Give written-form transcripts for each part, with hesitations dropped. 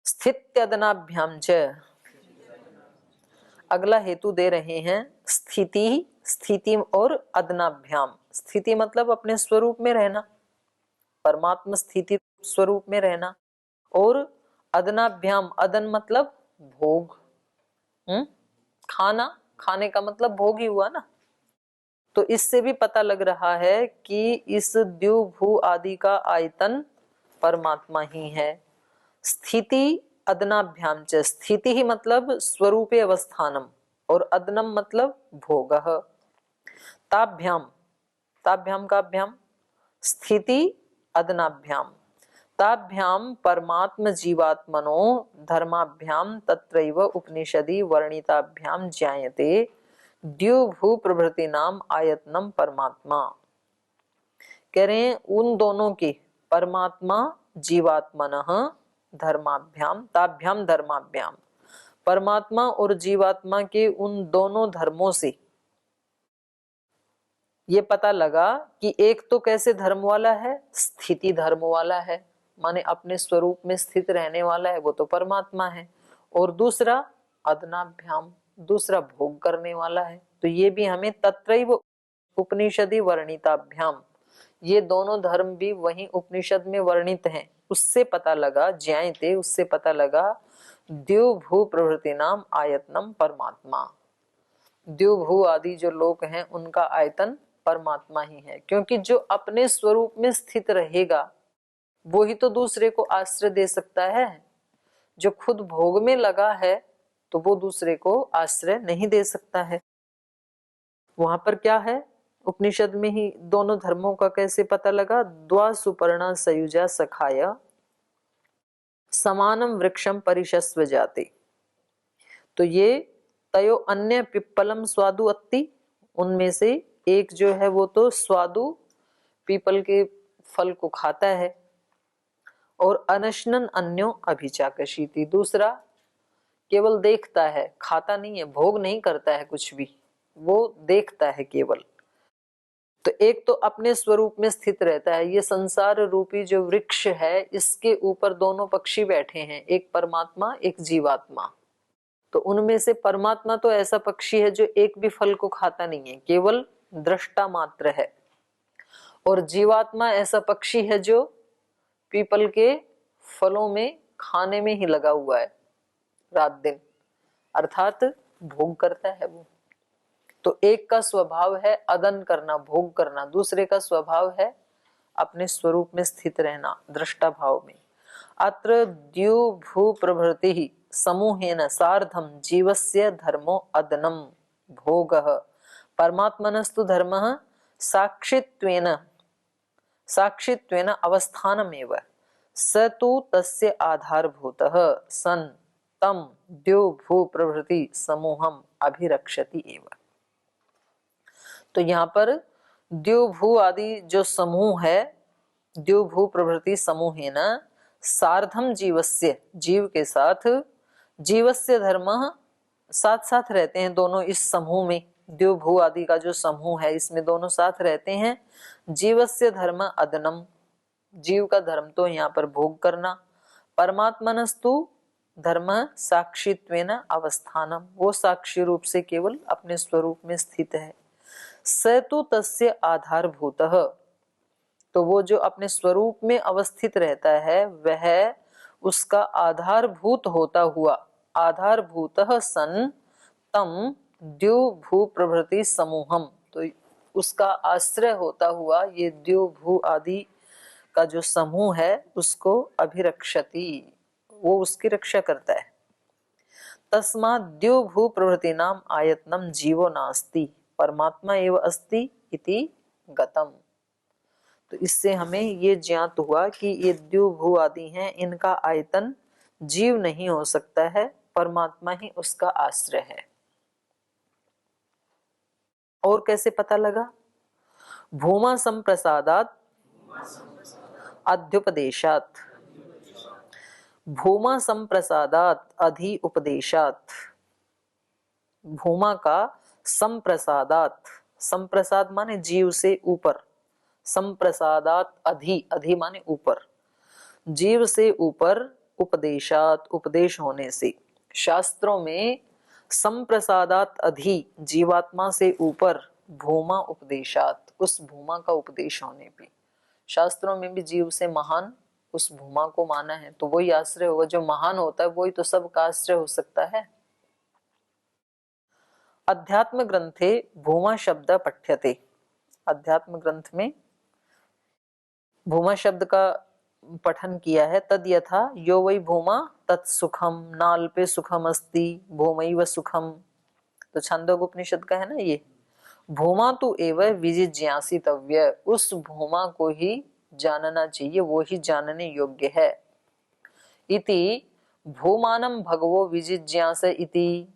स्थित्यदनाभ्याम च, अगला हेतु दे रहे हैं स्थिति, स्थिति और अदनाभ्याम। स्थिति मतलब अपने स्वरूप में रहना, परमात्मा स्थिति स्वरूप में रहना, और अदनाभ्याम, अदन मतलब भोग, खाना, खाने का मतलब भोग ही हुआ ना। तो इससे भी पता लग रहा है कि इस द्यू भू आदि का आयतन परमात्मा ही है। स्थिति अदनाभ्याम च, स्थिति ही मतलब स्वरूपे अवस्थानम, और अदनम मतलब भोगः। ताभ्याम, ताभ्याम का अभ्याम, स्थिति अदनाभ्याम, ताभ्याम परमात्म जीवात्मनो धर्माभ्याम तत्रैव उपनिषदि वर्णिताभ्याम ज्ञायते द्यू भू प्रभृति नाम आयतनम परमात्मा। कह रहे हैं उन दोनों के, परमात्मा जीवात्मनः धर्माभ्याम, ताभ्याम धर्माभ्याम, परमात्मा और जीवात्मा के उन दोनों धर्मों से ये पता लगा कि एक तो कैसे धर्म वाला है, स्थिति धर्म वाला है, माने अपने स्वरूप में स्थित रहने वाला है, वो तो परमात्मा है, और दूसरा अदनाभ्याम, दूसरा भोग करने वाला है। तो ये भी हमें तत्रैव उपनिषदि वर्णिताभ्याम, ये दोनों धर्म भी वही उपनिषद में वर्णित हैं, उससे पता लगा, ज्ञायते उससे पता लगा द्यू भू प्रभृति नाम आयतनम परमात्मा। द्यू भू आदि जो लोक हैं उनका आयतन परमात्मा ही है, क्योंकि जो अपने स्वरूप में स्थित रहेगा वो ही तो दूसरे को आश्रय दे सकता है। जो खुद भोग में लगा है तो वो दूसरे को आश्रय नहीं दे सकता है। वहां पर क्या है, उपनिषद में ही दोनों धर्मों का कैसे पता लगा, द्वा सुपर्णा सयुजा सखाय समानम वृक्षम परिशस्व जाते। तो ये तयो अन्य पिप्पलम स्वादु अत्ति, उनमें से एक जो है वो तो स्वादु पीपल के फल को खाता है, और अनशनन अन्यो अभिचाकशीति, दूसरा केवल देखता है, खाता नहीं है, भोग नहीं करता है कुछ भी, वो देखता है केवल। तो एक तो अपने स्वरूप में स्थित रहता है, ये संसार रूपी जो वृक्ष है इसके ऊपर दोनों पक्षी बैठे हैं, एक परमात्मा एक जीवात्मा। तो उनमें से परमात्मा तो ऐसा पक्षी है जो एक भी फल को खाता नहीं है, केवल दृष्टा मात्र है, और जीवात्मा ऐसा पक्षी है जो पीपल के फलों में खाने में ही लगा हुआ है रात दिन, अर्थात भोग करता है वो। तो एक का स्वभाव है अदन करना, भोग करना, दूसरे का स्वभाव है अपने स्वरूप में स्थित रहना, दृष्टा भाव में। अत्र द्यू भू प्रभृति समूहेन सार्धम जीवस्य धर्मो अदनम भोगः परमात्मनस्तु धर्मः साक्षित्वेन, साक्षित्वेन अवस्थानमेव स तु तस्य आधारभूतः सन तम द्यौ भू प्रभृति समूहम अभिरक्षति एव। तो यहाँ पर द्यौ भू आदि जो समूह है, द्यौ भू प्रभृति समूह है ना, सार्धम जीवस्य, जीव के साथ, जीवस्य धर्म साथ साथ रहते हैं दोनों इस समूह में। द्यौ भू आदि का जो समूह है इसमें दोनों साथ रहते हैं। जीवस्य धर्म अदनम, जीव का धर्म तो यहाँ पर भोग करना, परमात्मनस्तु धर्म साक्षित्वेन अवस्थानम, वो साक्षी रूप से केवल अपने स्वरूप में स्थित है। स तु तस्य आधारभूतः, तो वो जो अपने स्वरूप में अवस्थित रहता है वह उसका आधारभूत होता हुआ, आधारभूतः सन तम द्यौ भू प्रभृति समूहम, तो उसका आश्रय होता हुआ ये द्यौ भू आदि का जो समूह है उसको अभिरक्षति, वो उसकी रक्षा करता है। तस्मात् द्यौ भू प्रभृति नाम आयतनम जीवो नास्ति परमात्मा एव अस्ति इति गतम। तो इससे हमें ये ज्ञात हुआ कि ये द्यौ भू आदि हैं, इनका आयतन जीव नहीं हो सकता है, परमात्मा ही उसका आश्रय है। और कैसे पता लगा, भूमा संप्रसादात अध्युपदेशात, भूमा संप्रसादात अधि उपदेशात, भूमा का संप्रसादात, संप्रसाद माने जीव से ऊपर, संप्रसादात अधि, अधि माने ऊपर, जीव से ऊपर उपदेशात उपदेश होने से, शास्त्रों में संप्रसादात अधि जीवात्मा से ऊपर भूमा उपदेशात उस भूमा का उपदेश होने पे, शास्त्रों में भी जीव से महान उस भूमा को माना है, तो वही आश्रय होगा। जो महान होता है वही तो सबका आश्रय हो सकता है। अध्यात्म ग्रंथे भूमा शब्द पठ्यते, अध्यात्म ग्रंथ में भूमा शब्द का पठन किया है। तद यथा यो वै भूमा तत्सुखम नाल्पे सुखम अस्ति भूमैव सुखम, तो छांदोग्य उपनिषद का है ना ये। भूमा तो एवं विजिज्ञासितव्य, उस भूमा को ही जानना चाहिए, वो ही जानने योग्य है। इति भूमानम भगवो विजिज्ञास इति,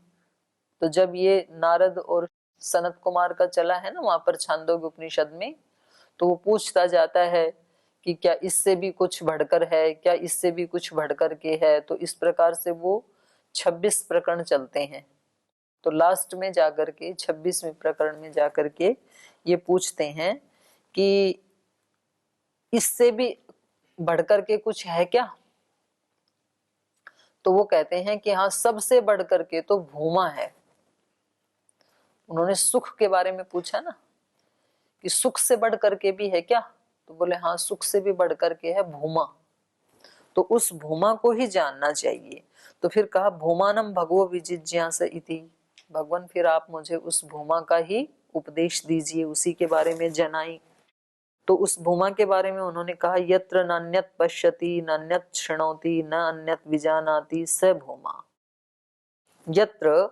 तो जब ये नारद और सनत कुमार का चला है ना वहां पर छांदोग्य उपनिषद में, तो वो पूछता जाता है कि क्या इससे भी कुछ बढ़कर है, क्या इससे भी कुछ बढ़कर के है। तो इस प्रकार से वो 26 प्रकरण चलते हैं। तो लास्ट में जाकर के 26वें प्रकरण में जाकर के ये पूछते हैं कि इससे भी बढ़कर के कुछ है क्या। तो वो कहते हैं कि हाँ, सबसे बढ़कर के तो भूमा है। उन्होंने सुख के बारे में पूछा ना कि सुख से बढ़ करके भी है क्या, तो बोले हाँ, सुख से भी बढ़ करके है भूमा। तो उस भूमा को ही जानना चाहिए। तो फिर कहा भूमानम भगवो विजिज्ञास इति, भगवान फिर आप मुझे उस भूमा का ही उपदेश दीजिए, उसी के बारे में जनाई। तो उस भूमा के बारे में उन्होंने कहा यत्र नान्यत पश्यति नान्यत शृणोति न अन्यत विजानाति स भूमा, यत्र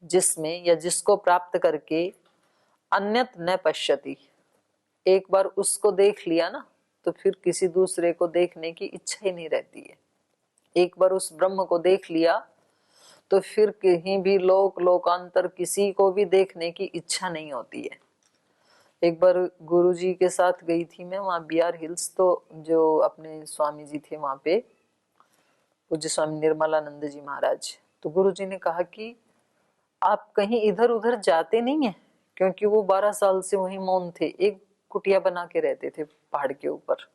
जिसमें या जिसको प्राप्त करके अन्यत न पश्यति, एक बार उसको देख लिया ना तो फिर किसी दूसरे को देखने की इच्छा ही नहीं रहती है। एक बार उस ब्रह्म को देख लिया तो फिर कहीं भी लोकांतर किसी को भी देखने की इच्छा नहीं होती है। एक बार गुरुजी के साथ गई थी मैं वहां बिहार हिल्स, तो जो अपने स्वामी जी थे वहां पे, पूज्य स्वामी निर्मलानंद जी महाराज, तो गुरुजी ने कहा कि आप कहीं इधर उधर जाते नहीं है, क्योंकि वो 12 साल से वहीं मौन थे। एक कुटिया बना के रहते थे पहाड़ के ऊपर,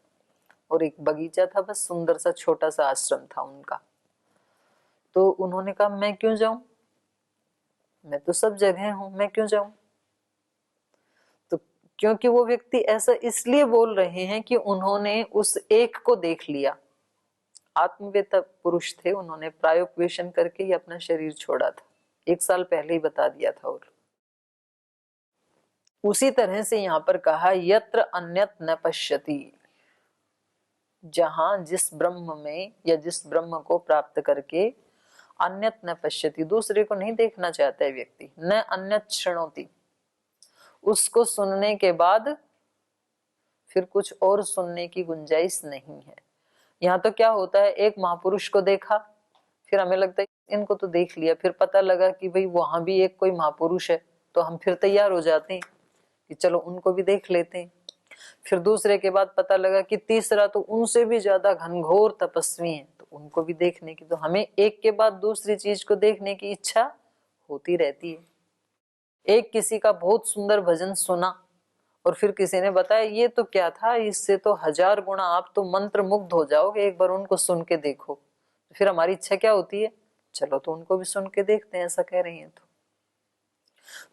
और एक बगीचा था, बस सुंदर सा छोटा सा आश्रम था उनका। तो उन्होंने कहा मैं क्यों जाऊं, मैं तो सब जगह हूं, मैं क्यों जाऊं। तो क्योंकि वो व्यक्ति ऐसा इसलिए बोल रहे हैं कि उन्होंने उस एक को देख लिया। आत्मवेता पुरुष थे, उन्होंने प्रायोपवेशन करके ही अपना शरीर छोड़ा था, 1 साल पहले ही बता दिया था। और उसी तरह से यहाँ पर कहा यत्र अन्यत न पश्यति, जहां जिस ब्रह्म में या जिस ब्रह्म को प्राप्त करके अन्यत न पश्यति, दूसरे को नहीं देखना चाहता है व्यक्ति, न अन्यत शृणोति, उसको सुनने के बाद फिर कुछ और सुनने की गुंजाइश नहीं है। यहाँ तो क्या होता है, एक महापुरुष को देखा, फिर हमें लगता है इनको तो देख लिया, फिर पता लगा कि भाई वहां भी एक कोई महापुरुष है, तो हम फिर तैयार हो जाते हैं कि चलो उनको भी देख लेते हैं। फिर दूसरे के बाद पता लगा कि तीसरा तो उनसे भी ज्यादा घनघोर तपस्वी है, तो उनको भी देखने की, तो हमें एक के बाद दूसरी चीज को देखने की इच्छा होती रहती है। एक किसी का बहुत सुंदर भजन सुना और फिर किसी ने बताया ये तो क्या था, इससे तो 1000 गुना आप तो मंत्र मुग्ध हो जाओगे, एक बार उनको सुन के देखो। फिर हमारी इच्छा क्या होती है, चलो तो उनको भी सुन के देखते हैं, ऐसा कह रही हैं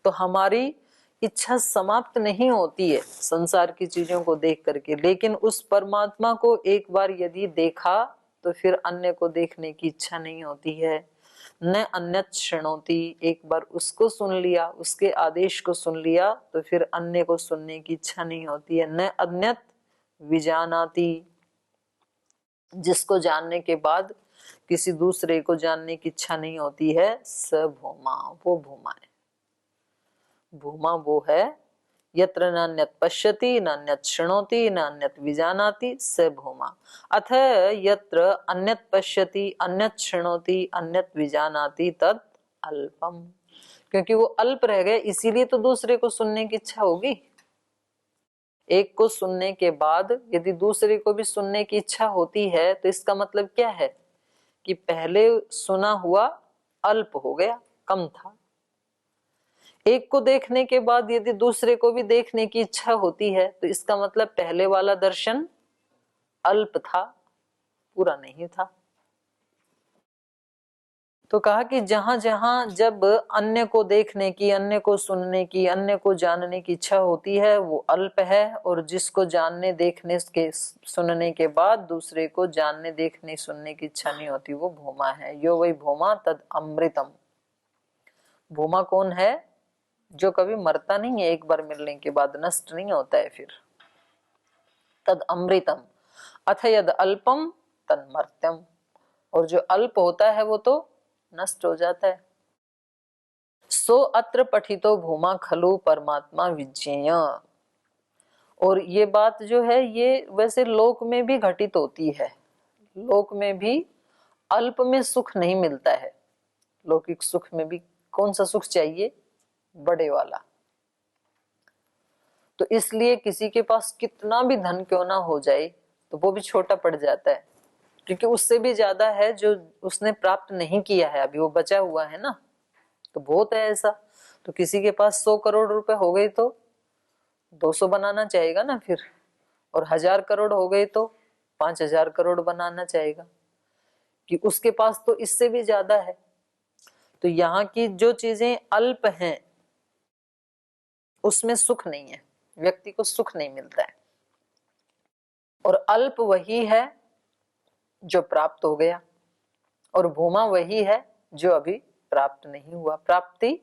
तो हमारी इच्छा समाप्त नहीं होती है संसार की चीजों को देख करके, लेकिन उस परमात्मा को एक बार यदि देखा तो फिर अन्य को देखने की इच्छा नहीं होती है। न अन्यत शृणोति, एक बार उसको सुन लिया, उसके आदेश को सुन लिया तो फिर अन्य को सुनने की इच्छा नहीं होती है। न अन्यत विजानाति, जिसको जानने के बाद किसी दूसरे को जानने की इच्छा नहीं होती है। स भूमा, वो भूमा है। भूमा वो है यत्र नान्यत पश्यति नान्यत शृणोति नान्यत विजानाति स भूमा। अथ यत्र अन्यत पश्यति अन्यत शृणोति अन्यत विजानाति तद अल्पम, क्योंकि वो अल्प रह गए इसीलिए तो दूसरे को सुनने की इच्छा होगी। एक को सुनने के बाद यदि दूसरे को भी सुनने की इच्छा होती है तो इसका मतलब क्या है कि पहले सुना हुआ अल्प हो गया, कम था। एक को देखने के बाद यदि दूसरे को भी देखने की इच्छा होती है तो इसका मतलब पहले वाला दर्शन अल्प था, पूरा नहीं था। तो कहा कि जहां जहां जब अन्य को देखने की, अन्य को सुनने की, अन्य को जानने की इच्छा होती है वो अल्प है, और जिसको जानने देखने के सुनने के बाद दूसरे को जानने देखने सुनने की इच्छा नहीं होती वो भूमा है। यो वही भूमा तद अमृतम। भूमा कौन है? जो कभी मरता नहीं है, एक बार मिलने के बाद नष्ट नहीं होता है फिर। तद अमृतम अथ यद अल्पम तन्मर्त्यम। और जो अल्प होता है वो तो नष्ट हो जाता है। सो अत्र पठितो भूमा खलु परमात्मा विज्ञेय। और ये बात जो है ये वैसे लोक में भी घटित होती है। लोक में भी अल्प में सुख नहीं मिलता है। लौकिक सुख में भी कौन सा सुख चाहिए? बड़े वाला। तो इसलिए किसी के पास कितना भी धन क्यों ना हो जाए तो वो भी छोटा पड़ जाता है, क्योंकि उससे भी ज्यादा है जो उसने प्राप्त नहीं किया है, अभी वो बचा हुआ है ना। तो बहुत है ऐसा। तो किसी के पास 100 करोड़ रुपए हो गए तो 200 बनाना चाहेगा ना फिर, और 1000 करोड़ हो गए तो 5000 करोड़ बनाना चाहेगा, कि उसके पास तो इससे भी ज्यादा है। तो यहाँ की जो चीजें अल्प हैं उसमें सुख नहीं है, व्यक्ति को सुख नहीं मिलता है। और अल्प वही है जो प्राप्त हो गया, और भूमा वही है जो अभी प्राप्त नहीं हुआ। प्राप्ति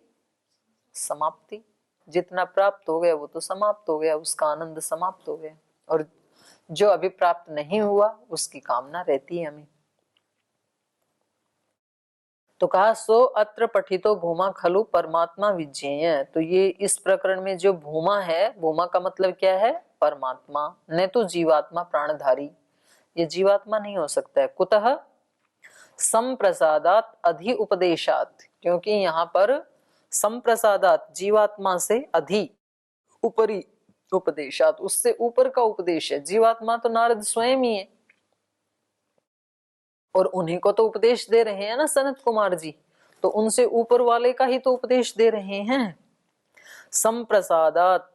समाप्ति, जितना प्राप्त हो गया वो तो समाप्त हो गया, उसका आनंद समाप्त हो गया। और जो अभी प्राप्त नहीं हुआ उसकी कामना रहती है हमें। तो कहा सो अत्र पठितो भूमा खलु परमात्मा विज्ञेय। तो ये इस प्रकरण में जो भूमा है, भूमा का मतलब क्या है? परमात्मा, न तो जीवात्मा प्राणधारी। ये जीवात्मा नहीं हो सकता है। कुतः? संप्रसादात अधि उपदेशात। क्योंकि यहाँ पर संप्रसादात जीवात्मा से अधि ऊपरी उपदेशात, उससे ऊपर का उपदेश है। जीवात्मा तो नारद स्वयं ही है, और उन्हीं को तो उपदेश दे रहे हैं ना सनत कुमार जी। तो उनसे ऊपर वाले का ही तो उपदेश दे रहे हैं। संप्रसादात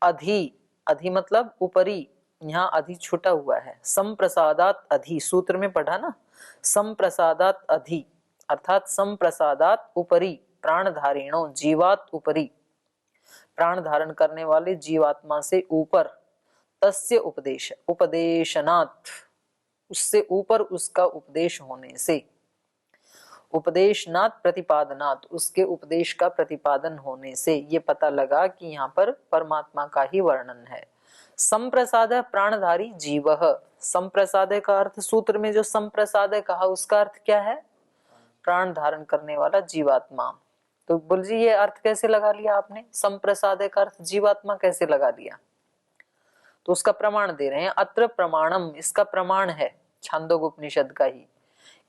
अधि, अधि मतलब ऊपरी, यहाँ अधि छुटा हुआ है। संप्रसादात अधि, सूत्र में पढ़ा ना, संप्रसादात अधि अर्थात संप्रसादात ऊपरी, प्राणधारिणो जीवात ऊपरी, प्राण धारण करने वाले जीवात्मा से ऊपर, तस्य उपदेश उपदेशनात्, उससे ऊपर उसका उपदेश होने से, उपदेशनात् प्रतिपादनात्, उसके उपदेश का प्रतिपादन होने से ये पता लगा कि यहाँ पर परमात्मा का ही वर्णन है। संप्रसाद प्राणधारी जीव। संप्रसाद का अर्थ, सूत्र में जो संप्रसाद कहा उसका अर्थ क्या है? प्राण धारण करने वाला जीवात्मा। तो बोल जी ये अर्थ कैसे लगा लिया आपने? संप्रसाद का अर्थ जीवात्मा कैसे लगा दिया? तो उसका प्रमाण दे रहे हैं। अत्र प्रमाणम, इसका प्रमाण है छांदोग्य उपनिषद का ही।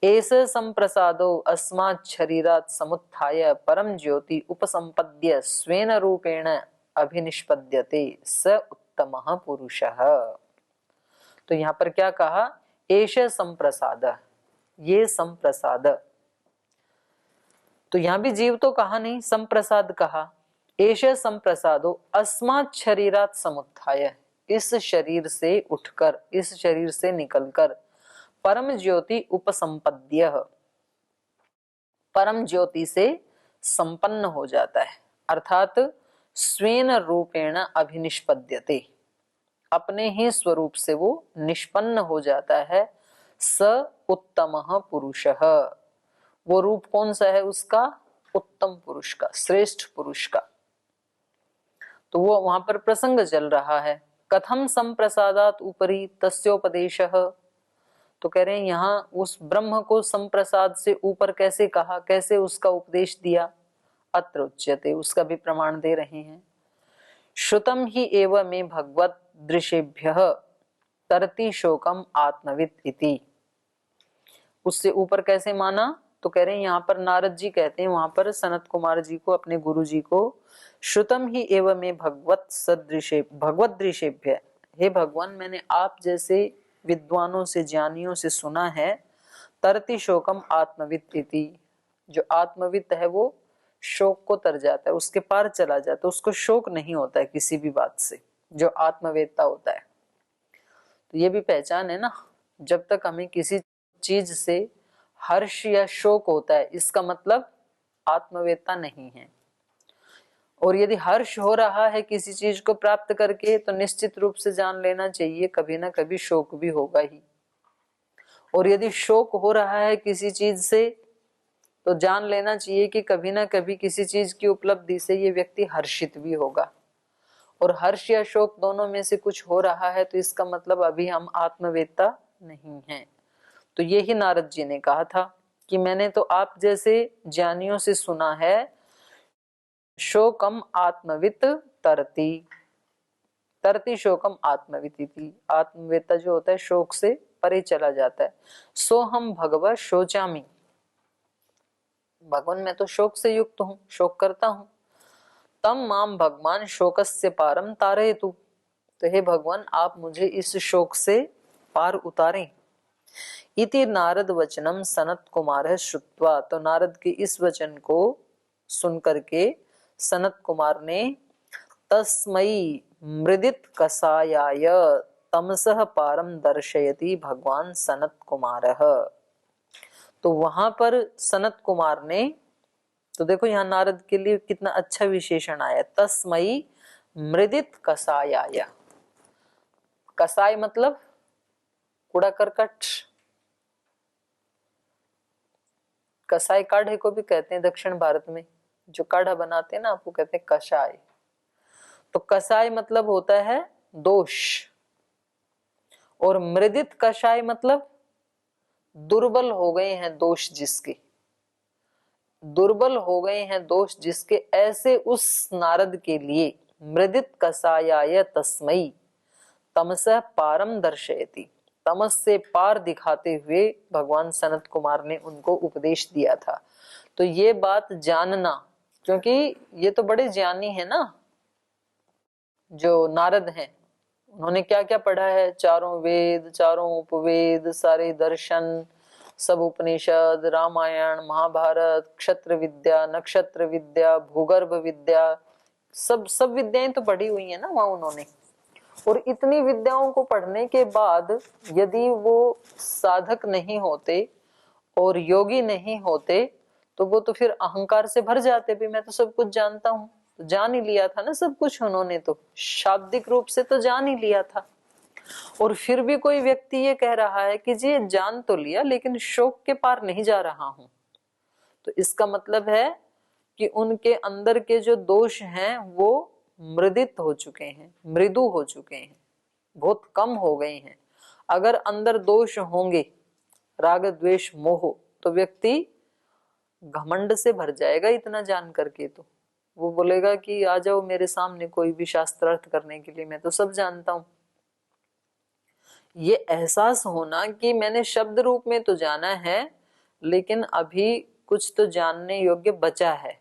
एस संप्रसादो अस्मात् शरीरात् समुत्थाय परम ज्योति उपसंपद्य स्वेन रूपेण अभिनिष्पद्यते स उत्तमः पुरुषः। तो यहाँ पर क्या कहा? एष संप्रसाद, ये संप्रसाद। तो यहाँ भी जीव तो कहा नहीं, संप्रसाद कहा। एष संप्रसादो अस्मात् शरीरात् समुत्थाय, इस शरीर से उठकर, इस शरीर से निकलकर, परम ज्योति उपसंपद्य, परम ज्योति से संपन्न हो जाता है। अर्थात स्वेन रूपेण अभिनिष्पद्यते, अपने ही स्वरूप से वो निष्पन्न हो जाता है। स उत्तमः पुरुषः, वो रूप कौन सा है उसका? उत्तम पुरुष का, श्रेष्ठ पुरुष का। तो वो वहां पर प्रसंग चल रहा है। कथम संप्रसादात ऊपरी तस्योपदेशः। तो कह रहे हैं यहाँ उस ब्रह्म को संप्रसाद से ऊपर कैसे कहा, कैसे उसका उपदेश दिया? अत्र उच्यते, उसका भी प्रमाण दे रहे हैं। श्रुतम ही एव में भगवत दृशेभ्यः तरति शोकम आत्मवित् इति। उससे ऊपर कैसे माना? तो कह रहे हैं यहाँ पर नारद जी कहते हैं वहां पर सनत कुमार जी को, अपने गुरु जी को, श्रुतम ही एव में भगवत सदृशे भगवत दृशेभ्य, हे भगवान मैंने आप जैसे विद्वानों से, ज्ञानियों से सुना है, तरति शोकम आत्मवित् इति, जो आत्मवित्त है वो शोक को तर जाता है, उसके पार चला जाता है, उसको शोक नहीं होता है किसी भी बात से, जो आत्मवेत्ता होता है। तो ये भी पहचान है ना, जब तक हमें किसी चीज से हर्ष या शोक होता है, इसका मतलब आत्मवेत्ता नहीं है। और यदि हर्ष हो रहा है किसी चीज को प्राप्त करके, तो निश्चित रूप से जान लेना चाहिए कभी ना कभी शोक भी होगा ही। और यदि शोक हो रहा है किसी चीज से, तो जान लेना चाहिए कि कभी ना कभी किसी चीज की उपलब्धि से ये व्यक्ति हर्षित भी होगा। और हर्ष या शोक दोनों में से कुछ हो रहा है, तो इसका मतलब अभी हम आत्मवेत्ता नहीं हैं। तो यही नारद जी ने कहा था कि मैंने तो आप जैसे ज्ञानियों से सुना है, शोकम आत्मवित तरती, तरती शोकम आत्मविति। आत्मवेत्ता जो होता है शोक से परे चला जाता है। सो हम भगवत शोचामी, भगवान मैं तो शोक से युक्त हूँ, शोक करता हूँ। तम माम भगवान शोकस्य पारम तारयतु, तो हे भगवान आप मुझे इस शोक से पार उतारें। इति नारद वचनम सनत कुमार श्रुत्वा, तो नारद के इस वचन को सुन करके सनत कुमार ने तस्मयी मृदित कसायाय तमसः पारम दर्शयति भगवान सनत कुमारः, तो वहां पर सनत कुमार ने, तो देखो यहाँ नारद के लिए कितना अच्छा विशेषण आया, तस्मयी मृदित कसायाय। कसाय मतलब कूड़ा करकट, कसाय काढ़े को भी कहते हैं दक्षिण भारत में, जो काढ़ा बनाते हैं ना आपको कहते हैं कषाय। तो कसाय मतलब होता है दोष, और मृदित कषाय मतलब दुर्बल हो गए हैं दोष जिसके, दुर्बल हो गए हैं दोष जिसके, ऐसे उस नारद के लिए मृदित कसायाय तस्मयी तमसः पारम दर्शयति, तमस से पार दिखाते हुए भगवान सनत कुमार ने उनको उपदेश दिया था। तो ये बात जानना, क्योंकि ये तो बड़े ज्ञानी है ना जो नारद हैं, उन्होंने क्या क्या पढ़ा है, चारों वेद, चारों उपवेद, सारे दर्शन, सब उपनिषद, रामायण, महाभारत, क्षत्र विद्या, नक्षत्र विद्या, भूगर्भ विद्या, सब विद्याएं तो पढ़ी हुई है ना वहां उन्होंने। और इतनी विद्याओं को पढ़ने के बाद यदि वो साधक नहीं होते और योगी नहीं होते, तो वो तो फिर अहंकार से भर जाते भी, मैं तो सब कुछ जानता हूँ। तो जान ही लिया था ना सब कुछ उन्होंने, तो शाब्दिक रूप से तो जान ही लिया था। और फिर भी कोई व्यक्ति ये कह रहा है कि जी जान तो लिया लेकिन शोक के पार नहीं जा रहा हूं, तो इसका मतलब है कि उनके अंदर के जो दोष हैं वो मृदित हो चुके हैं, मृदु हो चुके हैं, बहुत कम हो गए हैं। अगर अंदर दोष होंगे, राग द्वेष मोह, तो व्यक्ति घमंड से भर जाएगा इतना जान करके। तो वो बोलेगा कि आ जाओ मेरे सामने कोई भी शास्त्रार्थ करने के लिए, मैं तो सब जानता हूं। ये एहसास होना कि मैंने शब्द रूप में तो जाना है लेकिन अभी कुछ तो जानने योग्य बचा है,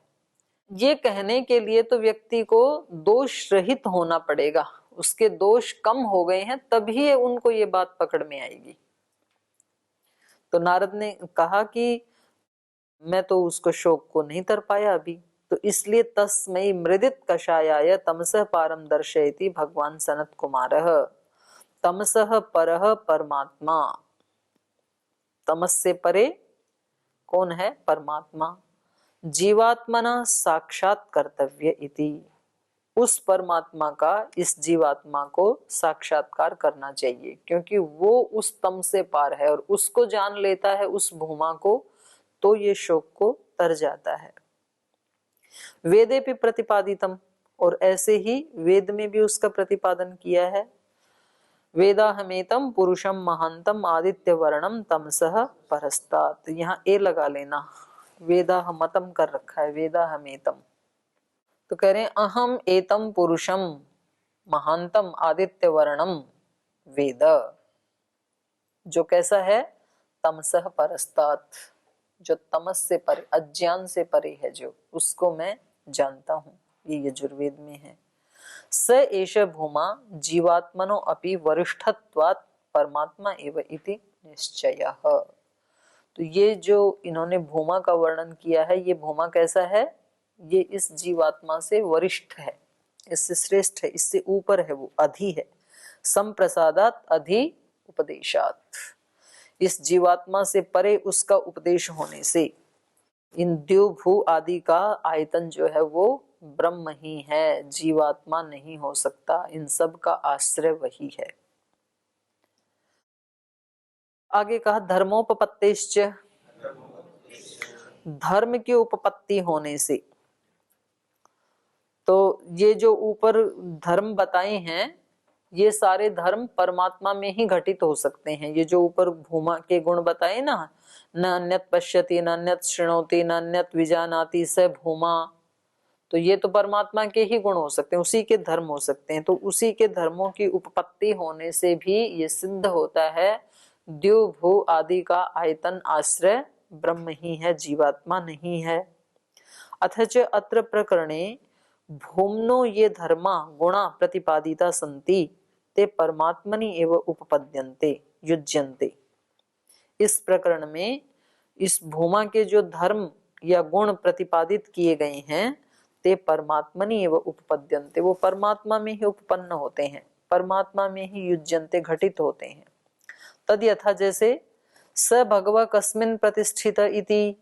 ये कहने के लिए तो व्यक्ति को दोष रहित होना पड़ेगा, उसके दोष कम हो गए हैं तभी उनको ये बात पकड़ में आएगी। तो नारद ने कहा कि मैं तो उसको शोक को नहीं तर पाया अभी, तो इसलिए तस्मै मृदित कषायाय तमसः पारम दर्शयति भगवान सनत कुमारः। तमसः परः परमात्मा, तमस से परे कौन है? परमात्मा। जीवात्मना साक्षात कर्तव्य इति, उस परमात्मा का इस जीवात्मा को साक्षात्कार करना चाहिए, क्योंकि वो उस तम से पार है और उसको जान लेता है, उस भूमा को, तो ये शोक को तर जाता है। वेदे भी प्रतिपादितम, और ऐसे ही वेद में भी उसका प्रतिपादन किया है। वेदाहमेतम पुरुषम महांतम आदित्य वर्णम तमसः परस्तात्, यहाँ ए लगा लेना, वेदाहमतम कर रखा है, वेदाहमेतम, तो कह रहे हैं अहम एतम पुरुषम महांतम आदित्य वर्णम वेद, जो कैसा है? तमसः परस्तात्, जो तमस से परे, अज्ञान से परे है, जो उसको मैं जानता हूँ, ये यजुर्वेद में है। स एष भूमा जीवात्मनो अपि वरिष्ठत्वात् परमात्मा एव इति निश्चयः, तो ये जो इन्होंने भूमा का वर्णन किया है, ये भूमा कैसा है? ये इस जीवात्मा से वरिष्ठ है, इससे श्रेष्ठ है, इससे ऊपर है, वो अधि है। संप्रसादात अधि उपदेशात, इस जीवात्मा से परे उसका उपदेश होने से इन द्यू भू आदि का आयतन जो है वो ब्रह्म ही है, जीवात्मा नहीं हो सकता। इन सब का आश्रय वही है। आगे कहा धर्मोपपत्तिश्च, धर्म की उपपत्ति होने से। तो ये जो ऊपर धर्म बताए हैं ये सारे धर्म परमात्मा में ही घटित हो सकते हैं। ये जो ऊपर भूमा के गुण बताए ना, न अन्यत पश्यति न अन्यत शृणोति न अन्यत विजानाति स भूमा, तो ये तो परमात्मा के ही गुण हो सकते हैं, उसी के धर्म हो सकते हैं। तो उसी के धर्मों की उपपत्ति होने से भी ये सिद्ध होता है द्यू भू आदि का आयतन आश्रय ब्रह्म ही है, जीवात्मा नहीं है। अथच अत्र प्रकरणे भूम्नो ये धर्मा गुणा प्रतिपादिता सन्ति ते परमात्मनि एव उपपद्यन्ते युज्यन्ते। इस प्रकरण में इस भूमा के जो धर्म या गुण प्रतिपादित किए गए हैं ते परमात्मनि एव उपपद्यन्ते, वो परमात्मा में ही उपपन्न होते हैं, परमात्मा में ही युज्यन्ते घटित होते हैं। तद यथा जैसे स भगव कस्मिन् प्रतिष्ठित इति,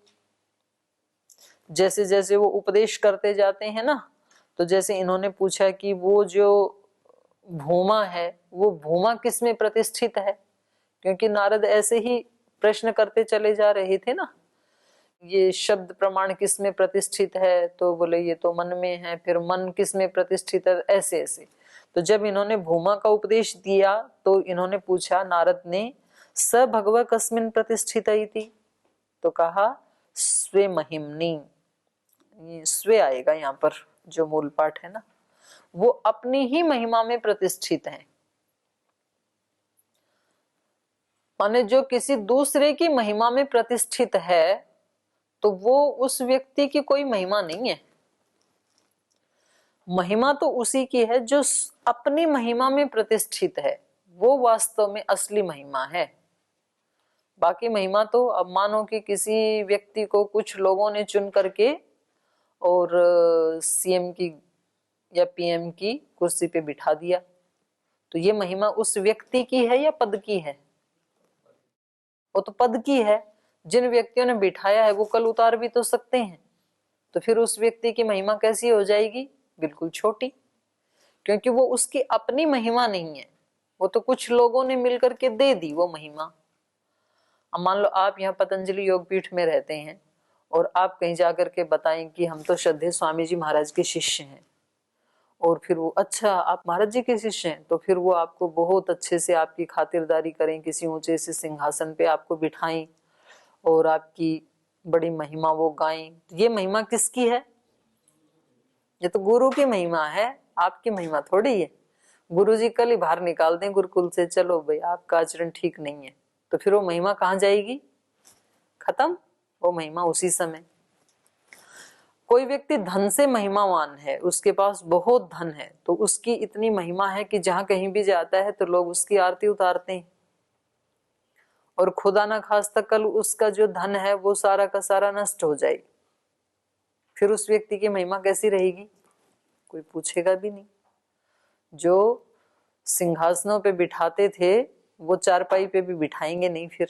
जैसे जैसे वो उपदेश करते जाते हैं ना, तो जैसे इन्होंने पूछा कि वो जो भूमा है वो भूमा किस में प्रतिष्ठित है, क्योंकि नारद ऐसे ही प्रश्न करते चले जा रहे थे ना, ये शब्द प्रमाण किस में प्रतिष्ठित है, तो बोले ये तो मन में है, फिर मन किस में प्रतिष्ठित है, ऐसे ऐसे। तो जब इन्होंने भूमा का उपदेश दिया तो इन्होंने पूछा नारद ने स भगव कस्मिन् प्रतिष्ठित इति, तो कहा स्वे महिमनी, स्वे आएगा यहाँ पर जो मूल पाठ है ना, वो अपनी ही महिमा में प्रतिष्ठित है। माने जो किसी दूसरे की महिमा में प्रतिष्ठित है तो वो उस व्यक्ति की कोई महिमा नहीं है। महिमा तो उसी की है जो अपनी महिमा में प्रतिष्ठित है, वो वास्तव में असली महिमा है। बाकी महिमा तो अब मानो कि किसी व्यक्ति को कुछ लोगों ने चुन करके और सीएम की या पीएम की कुर्सी पे बिठा दिया, तो ये महिमा उस व्यक्ति की है या पद की है? वो तो पद की है। जिन व्यक्तियों ने बिठाया है वो कल उतार भी तो सकते हैं, तो फिर उस व्यक्ति की महिमा कैसी हो जाएगी? बिल्कुल छोटी, क्योंकि वो उसकी अपनी महिमा नहीं है, वो तो कुछ लोगों ने मिलकर के दे दी वो महिमा। अब मान लो आप यहाँ पतंजलि योगपीठ में रहते हैं और आप कहीं जाकर के बताएं कि हम तो श्रद्धेय स्वामी जी महाराज के शिष्य हैं, और फिर वो अच्छा आप महाराज जी के शिष्य हैं, तो फिर वो आपको बहुत अच्छे से आपकी खातिरदारी करें, किसी ऊंचे से सिंहासन पे आपको बिठाएं और आपकी बड़ी महिमा वो गाएं। ये महिमा किसकी है? ये तो गुरु की महिमा है, आपकी महिमा थोड़ी है। गुरु जी कल ही बाहर निकाल दें गुरुकुल से, चलो भाई आपका आचरण ठीक नहीं है, तो फिर वो महिमा कहाँ जाएगी? खत्म वो महिमा उसी समय। कोई व्यक्ति धन से महिमावान है, उसके पास बहुत धन है, तो उसकी इतनी महिमा है कि जहां कहीं भी जाता है तो लोग उसकी आरती उतारते हैं, और खुदा ना खास्ता कल उसका जो धन है वो सारा का सारा नष्ट हो जाए, फिर उस व्यक्ति की महिमा कैसी रहेगी? कोई पूछेगा भी नहीं। जो सिंहासनों पे बिठाते थे वो चारपाई पे भी बिठाएंगे नहीं फिर।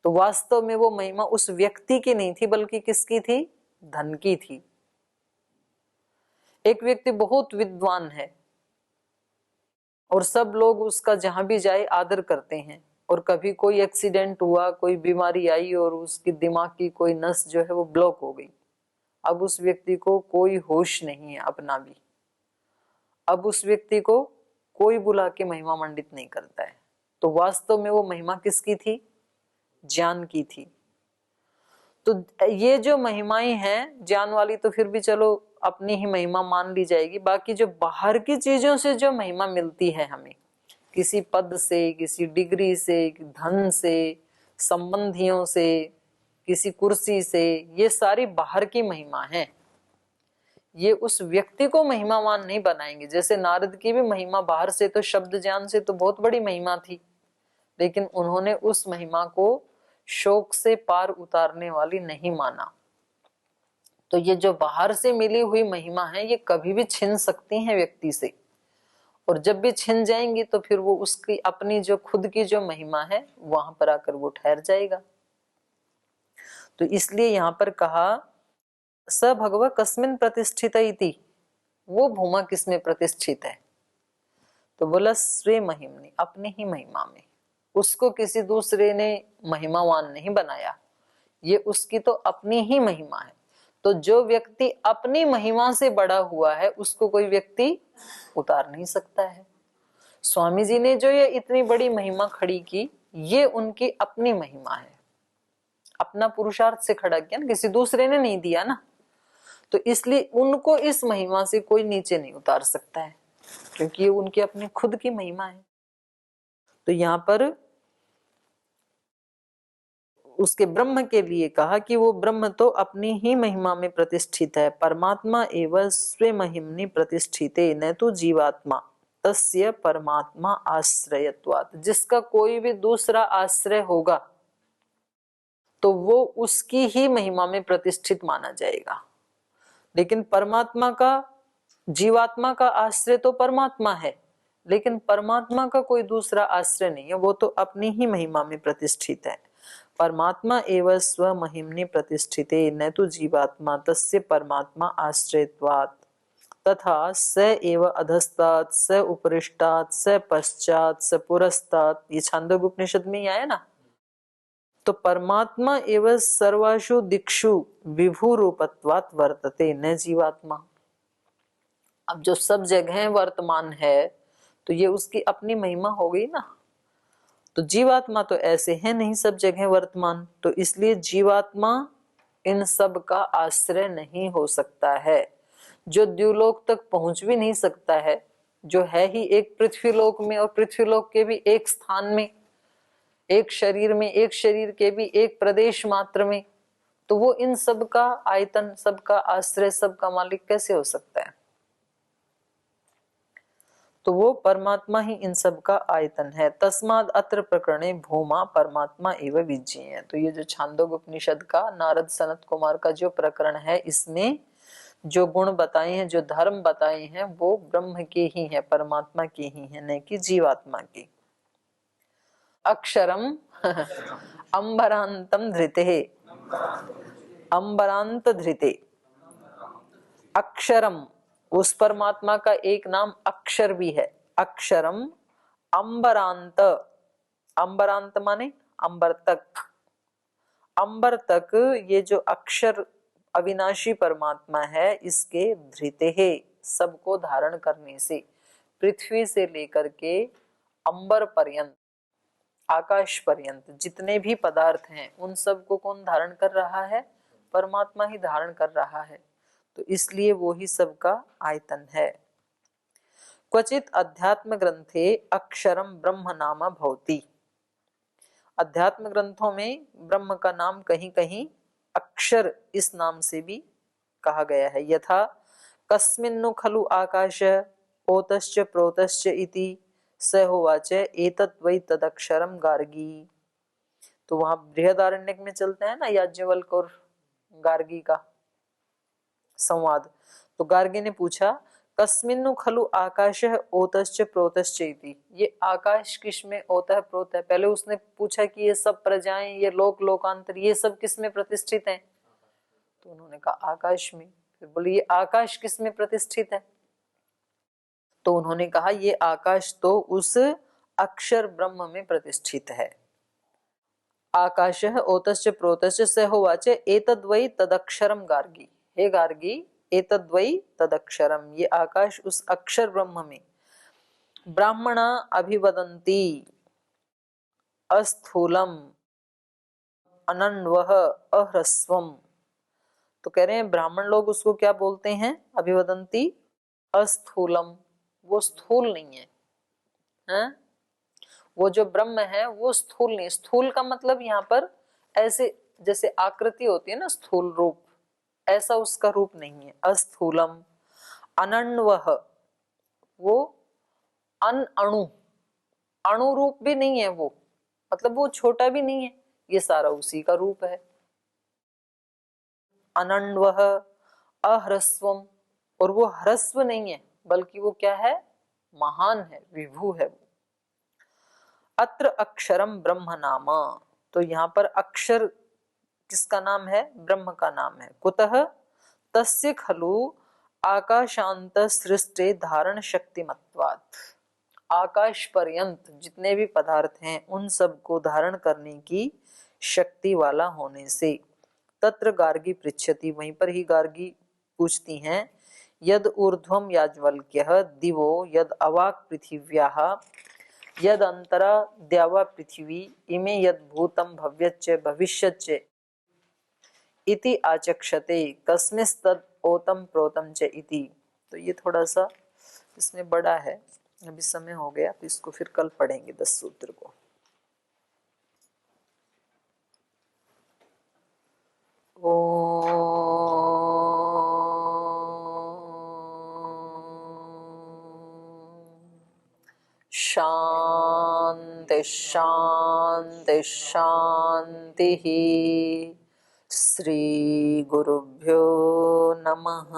तो वास्तव में वो महिमा उस व्यक्ति की नहीं थी, बल्कि किसकी थी? धन की थी। एक व्यक्ति बहुत विद्वान है और सब लोग उसका जहां भी जाए आदर करते हैं, और कभी कोई एक्सीडेंट हुआ, कोई बीमारी आई और उसकी दिमाग की कोई नस जो है वो ब्लॉक हो गई, अब उस व्यक्ति को कोई होश नहीं है अपना भी, अब उस व्यक्ति को कोई बुला के महिमा मंडित नहीं करता है। तो वास्तव में वो महिमा किसकी थी? ज्ञान की थी। तो ये जो महिमाएं हैं ज्ञान वाली तो फिर भी चलो अपनी ही महिमा मान ली जाएगी, बाकी जो बाहर की चीजों से जो महिमा मिलती है हमें, किसी पद से, किसी डिग्री से, धन से, संबंधियों से, किसी कुर्सी से, ये सारी बाहर की महिमा है। ये उस व्यक्ति को महिमावान नहीं बनाएंगे। जैसे नारद की भी महिमा बाहर से तो शब्द ज्ञान से तो बहुत बड़ी महिमा थी, लेकिन उन्होंने उस महिमा को शोक से पार उतारने वाली नहीं माना। तो ये जो बाहर से मिली हुई महिमा है ये कभी भी छिन सकती है व्यक्ति से, और जब भी छिन जाएंगी तो फिर वो उसकी अपनी जो खुद की जो महिमा है वहां पर आकर वो ठहर जाएगा। तो इसलिए यहां पर कहा स भगव कस्मिन प्रतिष्ठित इति, वो भूमा किसमें प्रतिष्ठित है? तो बोला स्वे महिमनी, अपनी ही महिमा में। उसको किसी दूसरे ने महिमावान नहीं बनाया, ये उसकी तो अपनी ही महिमा है। तो जो व्यक्ति अपनी महिमा से बड़ा हुआ है उसको कोई व्यक्ति उतार नहीं सकता है। स्वामी जी ने जो ये इतनी बड़ी महिमा खड़ी की, ये उनकी अपनी महिमा है, अपना पुरुषार्थ से खड़ा किया ना, किसी दूसरे ने नहीं दिया ना। तो इसलिए उनको इस महिमा से कोई नीचे नहीं उतार सकता है, क्योंकि ये उनकी अपनी खुद की महिमा है। तो यहाँ पर उसके ब्रह्म के लिए कहा कि वो ब्रह्म तो अपनी ही महिमा में प्रतिष्ठित है। परमात्मा एवं स्वे महिमनि प्रतिष्ठिते न तो जीवात्मा तस्य परमात्मा आश्रयत्वात्, जिसका कोई भी दूसरा आश्रय होगा तो वो उसकी ही महिमा में प्रतिष्ठित माना जाएगा। लेकिन परमात्मा का, जीवात्मा का आश्रय तो परमात्मा है, लेकिन परमात्मा का कोई दूसरा आश्रय नहीं है, वो तो अपनी ही महिमा में प्रतिष्ठित है। परमात्मा एवं स्व महिमनि प्रतिष्ठिते न तो जीवात्मा तस्य परमात्मा आश्रयत्वात् तथा स एव अधस्तात् स उपरिष्टात् स पश्चात् स पुरस्तात्, ये छांदोग्य उपनिषद में ही आया ना। तो परमात्मा एवं सर्वाशु दिक्षु विभु रूपत्वात् वर्तते न जीवात्मा। अब जो सब जगह वर्तमान है तो ये उसकी अपनी महिमा हो गई ना। तो जीवात्मा तो ऐसे है नहीं सब जगह वर्तमान, तो इसलिए जीवात्मा इन सब का आश्रय नहीं हो सकता है। जो द्युलोक तक पहुंच भी नहीं सकता है, जो है ही एक पृथ्वीलोक में, और पृथ्वीलोक के भी एक स्थान में, एक शरीर में, एक शरीर के भी एक प्रदेश मात्र में, तो वो इन सब का आयतन, सबका आश्रय, सबका मालिक कैसे हो सकता है? तो वो परमात्मा ही इन सब का आयतन है। तस्माद अत्र प्रकरणे भूमा परमात्मा एवं विज्ञेय। तो ये जो छांदोग्य उपनिषद का नारद सनत कुमार का जो प्रकरण है, इसमें जो गुण बताए हैं, जो धर्म बताए हैं, वो ब्रह्म के ही है, परमात्मा के ही है, न कि जीवात्मा के। अक्षरम अंबरांतम धृते, अंबरांत धृते, अक्षरम उस परमात्मा का एक नाम अक्षर भी है। अक्षरम अंबरांत, अंबरांत माने अंबर तक, अंबर तक ये जो अक्षर अविनाशी परमात्मा है, इसके धृते है, सबको धारण करने से, पृथ्वी से लेकर के अंबर पर्यंत, आकाश पर्यंत जितने भी पदार्थ हैं उन सब को कौन धारण कर रहा है? परमात्मा ही धारण कर रहा है। तो इसलिए वो ही सबका आयतन है। क्वचित अध्यात्म ग्रंथे अक्षरम ब्रह्म नाम भवति। अध्यात्म ग्रंथों में ब्रह्म का नाम कहीं कहीं अक्षर इस नाम से भी कहा गया है। यथा कस्मिन्नु खलु आकाश ओतश्च प्रोतश्च इति स होवाच एतत् वै तदक्षरम गार्गी। तो वहां बृहदारण्यक में चलते हैं ना याज्ञवल्क्य और गार्गी का संवाद। तो गार्गी ने पूछा कस्मिन्नु खलु आकाश ओतश्च प्रोतश्च इति, ये आकाश किसमें ओतः प्रोतः, पहले उसने पूछा कि ये सब प्रजाएं, ये लोक लोकांतर, ये सब किसमें प्रतिष्ठित हैं? तो उन्होंने कहा आकाश में। फिर बोले ये आकाश किसमें प्रतिष्ठित है? तो उन्होंने कहा ये आकाश तो उस अक्षर ब्रह्म में प्रतिष्ठित है। आकाशः ओतश्च प्रोतश्च स होवाच एतद्वै तदक्षरम गार्गी। हे गार्गी, एतद्वै तदक्षरम, ये आकाश उस अक्षर ब्रह्म में। ब्राह्मणा अभिवदन्ति अस्थूलम अनन्वः अह्रस्वम। तो कह रहे हैं ब्राह्मण लोग उसको क्या बोलते हैं? अभिवदन्ति अस्थूलम, वो स्थूल नहीं है, हैं? वो जो ब्रह्म है वो स्थूल नहीं। स्थूल का मतलब यहाँ पर ऐसे जैसे आकृति होती है ना, स्थूल रूप, ऐसा उसका रूप नहीं है। अस्थूलम अनन्वः, वो अन अणु, अणु रूप भी नहीं है वो, मतलब वो छोटा भी नहीं है, ये सारा उसी का रूप है। अनन्वः अह्रस्वम, और वो ह्रस्व नहीं है, बल्कि वो क्या है? महान है, विभु है वो। अत्र अक्षरम ब्रह्म नाम, तो यहाँ पर अक्षर किसका नाम है? ब्रह्म का नाम है। कुतः? तस्य खलु आकाशांत सृष्टि धारण शक्तिमत्वात्, आकाश पर्यंत जितने भी पदार्थ हैं उन सब को धारण करने की शक्ति वाला होने से। तत्र गार्गी पृच्छति, वहीं पर ही गार्गी पूछती हैं, यद ऊर्ध्वम याज्वल्क्यः दिवो यद अवाक् पृथिव्याः यद अंतरा द्यावा पृथिवी इमे यद भूतम भव्यच्च भविष्यच्च इति आचक्षते कस्मिंस्तद ओतम प्रोतम च इति। तो ये थोड़ा सा इसमें बड़ा है, अभी समय हो गया तो इसको फिर कल पढ़ेंगे 10 सूत्र को। शांति शांति शांति। श्री गुरुभ्यो नमः।